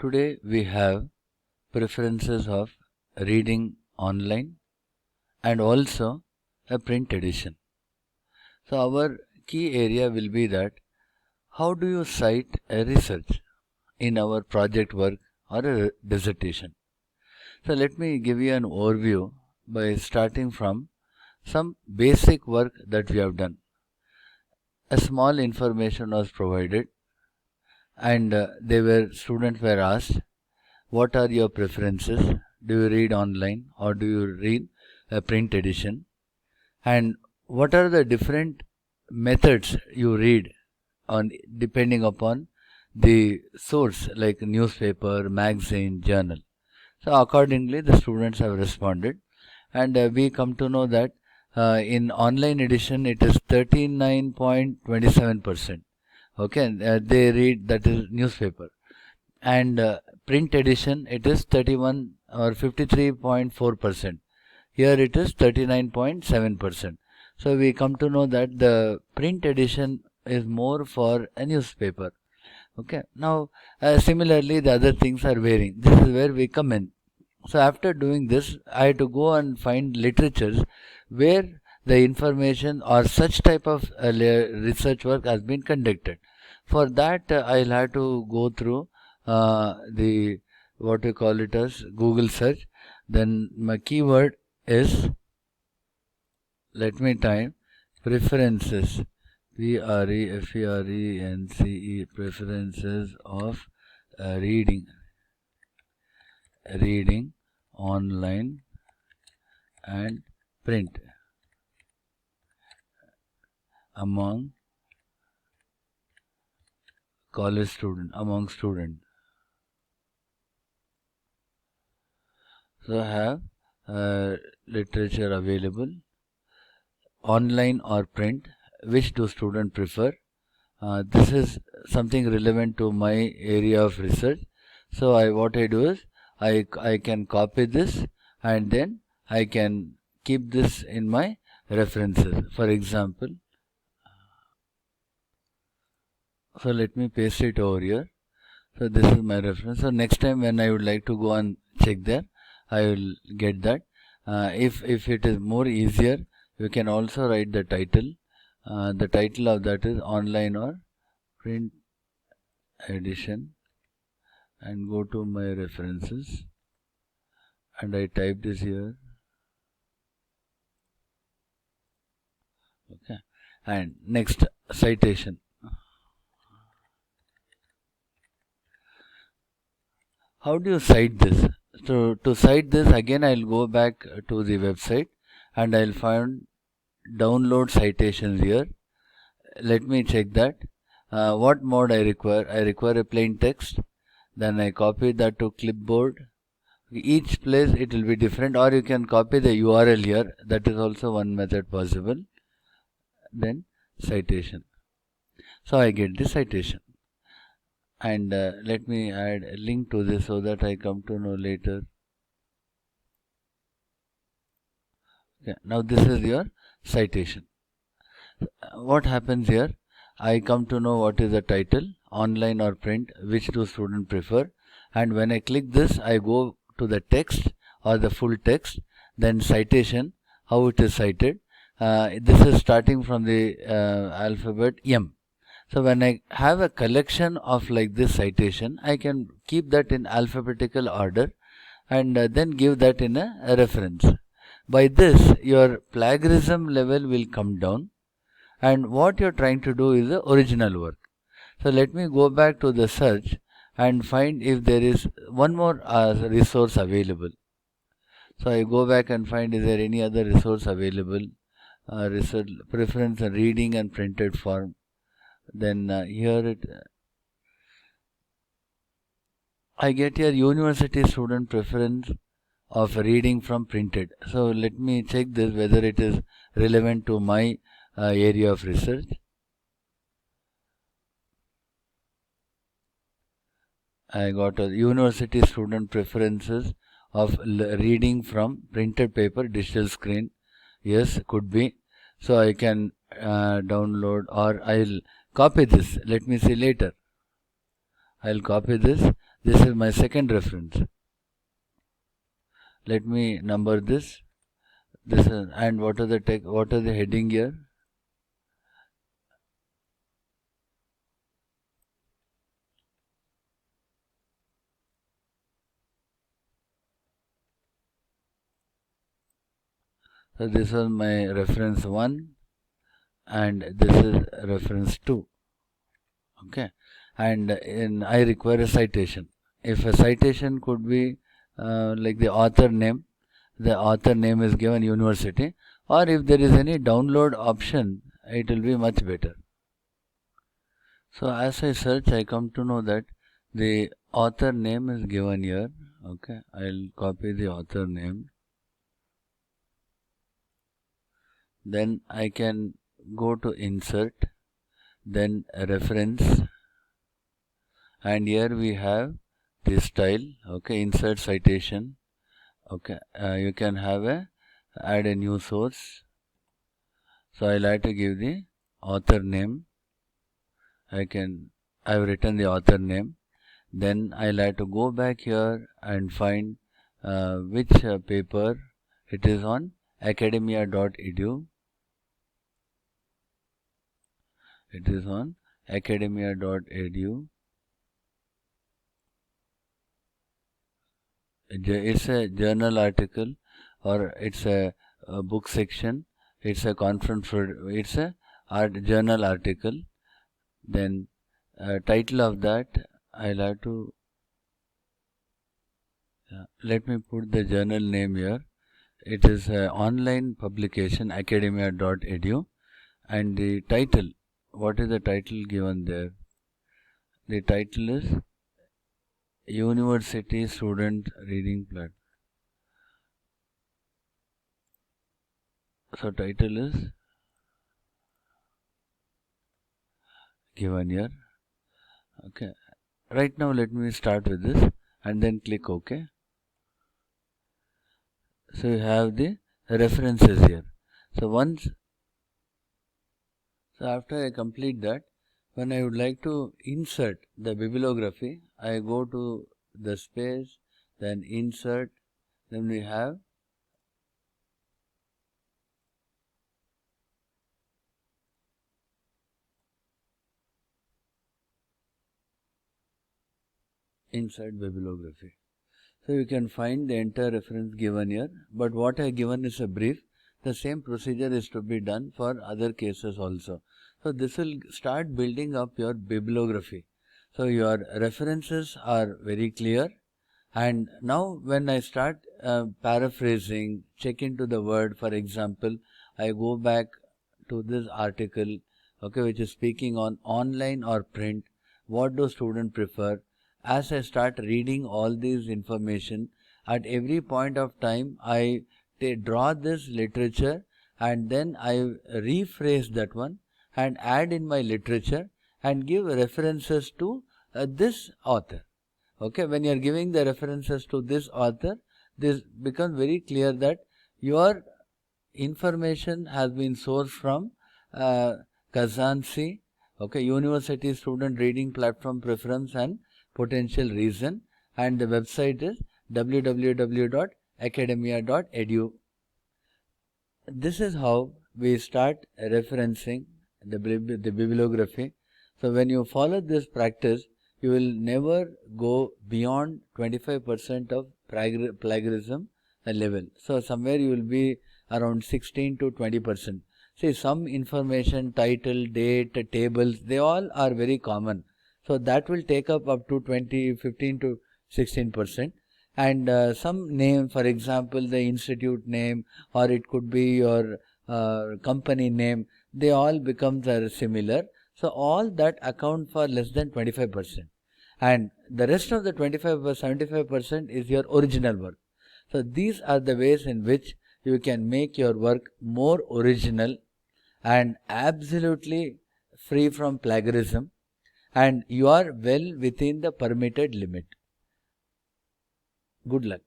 Today we have preferences of reading online and also a print edition. So our key area will be that how do you cite a research in our project work or a dissertation. So let me give you an overview by starting from some basic work that we have done. A small information was provided and students were asked, what are your preferences? Do you read online or do you read a print edition? And what are the different methods you read on depending upon the source like newspaper, magazine, journal. So accordingly the students have responded and we come to know that in online edition it is 39.27%. Okay, they read that is newspaper, and print edition it is 31 or 53.4%. Here it is 39.7%. So we come to know that the print edition is more for a newspaper. Okay, now similarly the other things are varying. This is where we come in. So after doing this, I had to go and find literatures where the information or such type of research work has been conducted. For that, I'll have to go through the what we call it as Google search. Then my keyword is, let me type preferences, preference, preferences of reading online and print among college among students. So I have literature available, online or print, which do students prefer. This is something relevant to my area of research. So what I do is I can copy this and then I can keep this in my references. For example, so let me paste it over here. So this is my reference. So next time when I would like to go and check there, I will get that. If it is more easier, you can also write the title. The title of that is online or print edition, and go to my references and I type this here. Okay, and next, citation. How do you cite this? So to cite this, again I'll go back to the website and I'll find download citations here. Let me check that. What mode I require? I require a plain text. Then I copy that to clipboard. Each place it will be different, or you can copy the URL here. That is also one method possible. Then citation. So I get the citation. And let me add a link to this so that I come to know later. Okay, now this is your citation. What happens here? I come to know what is the title, online or print, which do students prefer, and when I click this, I go to the text or the full text, then citation, how it is cited. This is starting from the alphabet M. So when I have a collection of like this citation, I can keep that in alphabetical order and then give that in a reference. By this, your plagiarism level will come down, and what you're trying to do is the original work. So let me go back to the search and find if there is one more resource available. So I go back and find, is there any other resource available? Research preference and reading and printed form. Then here I get here university student preference of reading from printed. So let me check this whether it is relevant to my area of research. I got a university student preferences of reading from printed paper, digital screen. Yes, could be. So I can download, or I'll copy this. Let me see later. I'll copy this. This is my second reference. Let me number this. This is, and what are the what are the heading here? So this was my reference 1 and this is reference 2. Okay, and I require a citation. If a citation could be like the author name is given university, or if there is any download option, it will be much better. So as I search, I come to know that the author name is given here. Okay, I'll copy the author name. Then I can go to insert, then reference, and here we have the style. Okay, insert citation. Okay, you can have add a new source. So I like to give the author name. I've written the author name. Then I like to go back here and find which paper it is on. Academia.edu. It is on academia.edu. It's a journal article, or it's a book section. It's a conference. It's a journal article. Then title of that I'll have to. Let me put the journal name here. It is an online publication, academia.edu, and the title. What is the title given there? The title is University Student Reading Platform. So title is given here. Okay. Right now let me start with this and then click OK. So you have the references here. So after I complete that, when I would like to insert the bibliography, I go to the space, then insert, then we have insert bibliography. So you can find the entire reference given here, but what I given is a brief. The same procedure is to be done for other cases also. So this will start building up your bibliography. So your references are very clear, and now when I start paraphrasing, check into the word, for example, I go back to this article, okay, which is speaking on online or print, what do students prefer. As I start reading all these information, at every point of time I draw this literature and then I rephrase that one and add in my literature and give references to this author. Okay, when you are giving the references to this author, this becomes very clear that your information has been sourced from Kazansi, okay, University Student Reading Platform Preference and Potential Reason, and the website is www.academia.edu. This is how we start referencing the bibliography. So when you follow this practice, you will never go beyond 25% of plagiarism level. So somewhere you will be around 16 to 20%. See, some information, title, date, tables, they all are very common. So that will take up to 15 to 16%. And some name, for example, the institute name, or it could be your company name, they all become similar. So all that account for less than 25%. And the rest of the 75% is your original work. So these are the ways in which you can make your work more original and absolutely free from plagiarism, and you are well within the permitted limit. Good luck.